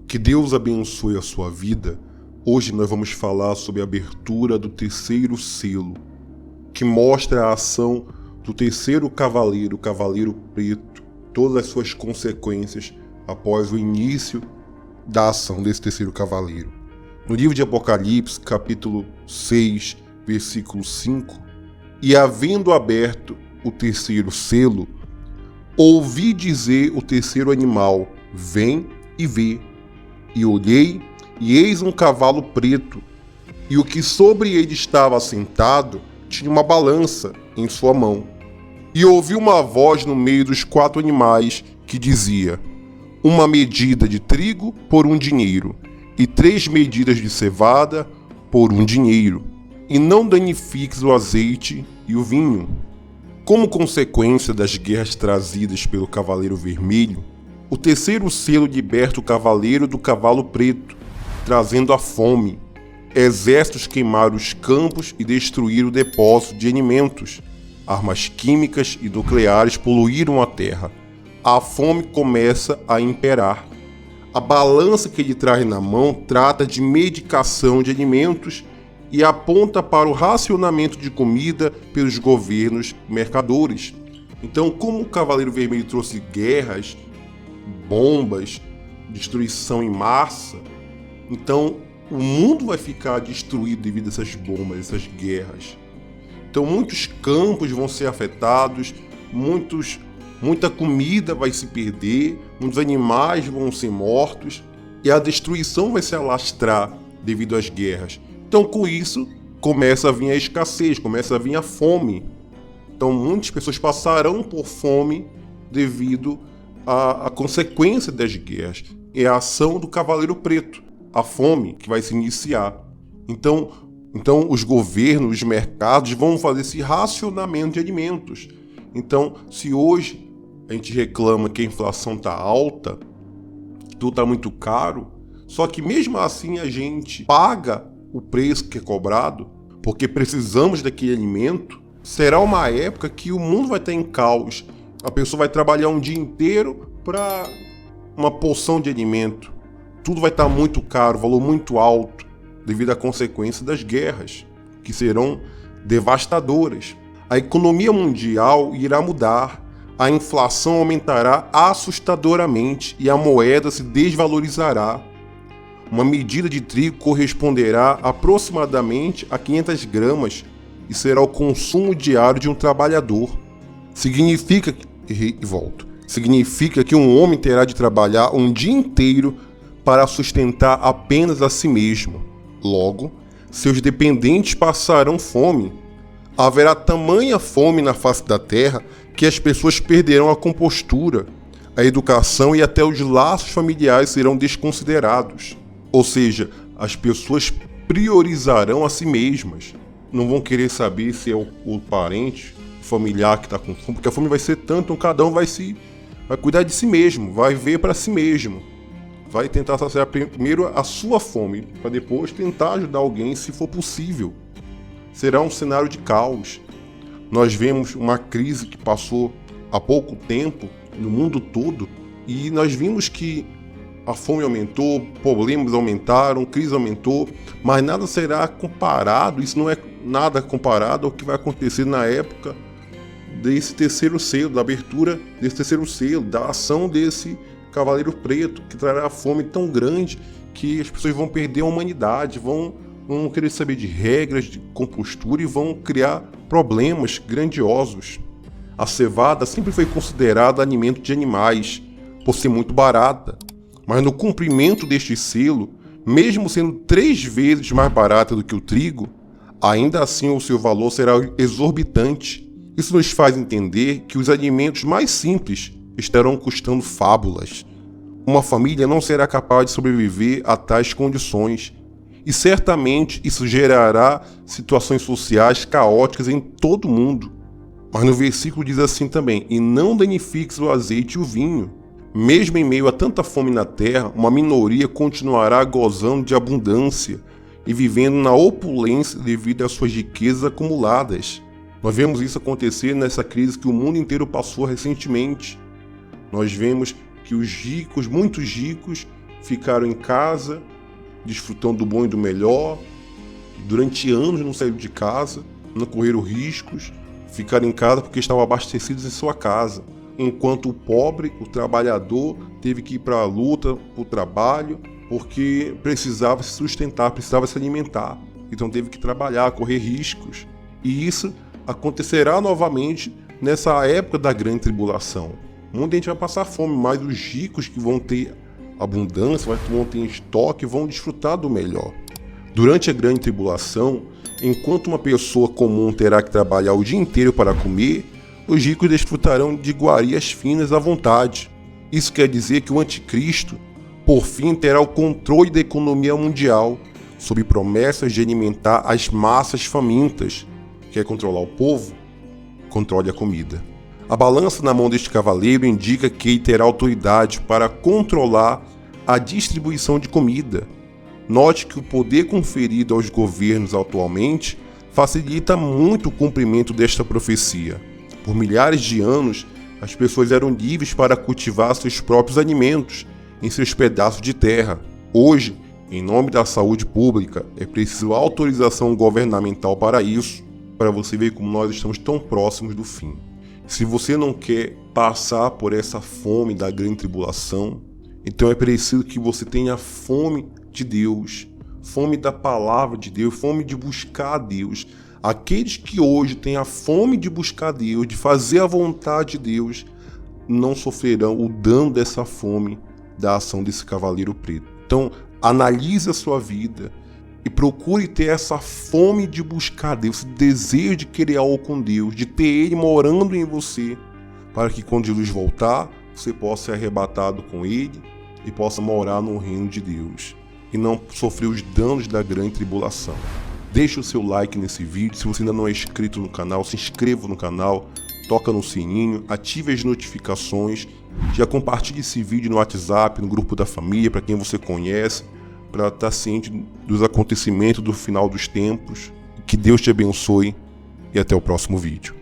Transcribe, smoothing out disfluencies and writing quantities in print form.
Que Deus abençoe a sua vida. Hoje nós vamos falar sobre a abertura do terceiro selo, que mostra a ação do terceiro cavaleiro, o Cavaleiro Preto, todas as suas consequências após o início da ação desse terceiro cavaleiro. No livro de Apocalipse, capítulo 6, versículo 5, e havendo aberto o terceiro selo, ouvi dizer o terceiro animal, vem e vê. E olhei, e eis um cavalo preto, e o que sobre ele estava assentado tinha uma balança em sua mão. E ouvi uma voz no meio dos 4 animais que dizia: uma medida de trigo por 1 dinheiro, e 3 medidas de cevada por 1 dinheiro, e não danifiques o azeite e o vinho. Como consequência das guerras trazidas pelo Cavaleiro Vermelho, o terceiro selo liberta o Cavaleiro do Cavalo Preto, trazendo a fome. Exércitos queimaram os campos e destruíram o depósito de alimentos. Armas químicas e nucleares poluíram a terra. A fome começa a imperar. A balança que ele traz na mão trata de medicação de alimentos e aponta para o racionamento de comida pelos governos e mercadores. Então, como o Cavaleiro Vermelho trouxe guerras, bombas, destruição em massa, então o mundo vai ficar destruído devido a essas bombas, essas guerras. Então muitos campos vão ser afetados, muita comida vai se perder, muitos animais vão ser mortos e a destruição vai se alastrar devido às guerras. Então com isso começa a vir a escassez, começa a vir a fome. Então muitas pessoas passarão por fome devido a consequência das guerras. É a ação do Cavaleiro Preto, a fome que vai se iniciar. Então os governos, os mercados vão fazer esse racionamento de alimentos. Então, se hoje a gente reclama que a inflação está alta, tudo está muito caro, só que mesmo assim a gente paga o preço que é cobrado, porque precisamos daquele alimento, será uma época que o mundo vai estar em caos. A pessoa vai trabalhar um dia inteiro para uma porção de alimento. Tudo vai estar muito caro, valor muito alto, devido à consequência das guerras, que serão devastadoras. A economia mundial irá mudar, a inflação aumentará assustadoramente e a moeda se desvalorizará. Uma medida de trigo corresponderá aproximadamente a 500 gramas e será o consumo diário de um trabalhador. Significa que um homem terá de trabalhar um dia inteiro para sustentar apenas a si mesmo. Logo, seus dependentes passarão fome. Haverá tamanha fome na face da terra que as pessoas perderão a compostura, a educação e até os laços familiares serão desconsiderados. Ou seja, as pessoas priorizarão a si mesmas. Não vão querer saber se é o parente, o familiar que está com fome, porque a fome vai ser tanto, então cada um vai cuidar de si mesmo, vai ver para si mesmo. Vai tentar saciar primeiro a sua fome, para depois tentar ajudar alguém se for possível. Será um cenário de caos. Nós vemos uma crise que passou há pouco tempo no mundo todo e nós vimos que a fome aumentou, problemas aumentaram, crise aumentou, mas nada será comparado, isso não é nada comparado ao que vai acontecer na época desse terceiro selo, da abertura desse terceiro selo, da ação desse Cavaleiro Preto, que trará fome tão grande que as pessoas vão perder a humanidade, vão querer saber de regras, de compostura e vão criar problemas grandiosos. A cevada sempre foi considerada alimento de animais, por ser muito barata, mas no cumprimento deste selo, mesmo sendo 3 vezes mais barata do que o trigo, ainda assim o seu valor será exorbitante. Isso nos faz entender que os alimentos mais simples estarão custando fábulas. Uma família não será capaz de sobreviver a tais condições, e certamente isso gerará situações sociais caóticas em todo o mundo. Mas no versículo diz assim também: e não danifiques o azeite e o vinho. Mesmo em meio a tanta fome na terra, uma minoria continuará gozando de abundância e vivendo na opulência devido às suas riquezas acumuladas. Nós vemos isso acontecer nessa crise que o mundo inteiro passou recentemente. Nós vemos que os ricos, muitos ricos, ficaram em casa, desfrutando do bom e do melhor, durante anos não saíram de casa, não correram riscos, ficaram em casa porque estavam abastecidos em sua casa, enquanto o pobre, o trabalhador, teve que ir para a luta, para o trabalho, porque precisava se sustentar, precisava se alimentar, então teve que trabalhar, correr riscos. E isso acontecerá novamente nessa época da grande tribulação. Muita gente vai passar fome, mas os ricos que vão ter abundância, vão ter estoque, vão desfrutar do melhor. Durante a grande tribulação, enquanto uma pessoa comum terá que trabalhar o dia inteiro para comer, os ricos desfrutarão de iguarias finas à vontade. Isso quer dizer que o anticristo, por fim, terá o controle da economia mundial, sob promessas de alimentar as massas famintas. Quer controlar o povo? Controle a comida. A balança na mão deste cavaleiro indica que ele terá autoridade para controlar a distribuição de comida. Note que o poder conferido aos governos atualmente facilita muito o cumprimento desta profecia. Por milhares de anos, as pessoas eram livres para cultivar seus próprios alimentos em seus pedaços de terra. Hoje, em nome da saúde pública, é preciso autorização governamental para isso, para você ver como nós estamos tão próximos do fim. Se você não quer passar por essa fome da grande tribulação, então é preciso que você tenha fome de Deus, fome da palavra de Deus, fome de buscar a Deus. Aqueles que hoje têm a fome de buscar a Deus, de fazer a vontade de Deus, não sofrerão o dano dessa fome da ação desse cavaleiro preto. Então, analise a sua vida e procure ter essa fome de buscar Deus, esse desejo de querer algo com Deus, de ter Ele morando em você, para que quando Jesus voltar, você possa ser arrebatado com Ele e possa morar no reino de Deus e não sofrer os danos da grande tribulação. Deixe o seu like nesse vídeo, se você ainda não é inscrito no canal, se inscreva no canal, toca no sininho, ative as notificações, já compartilhe esse vídeo no WhatsApp, no grupo da família, para quem você conhece, para estar ciente dos acontecimentos do final dos tempos. Que Deus te abençoe e até o próximo vídeo.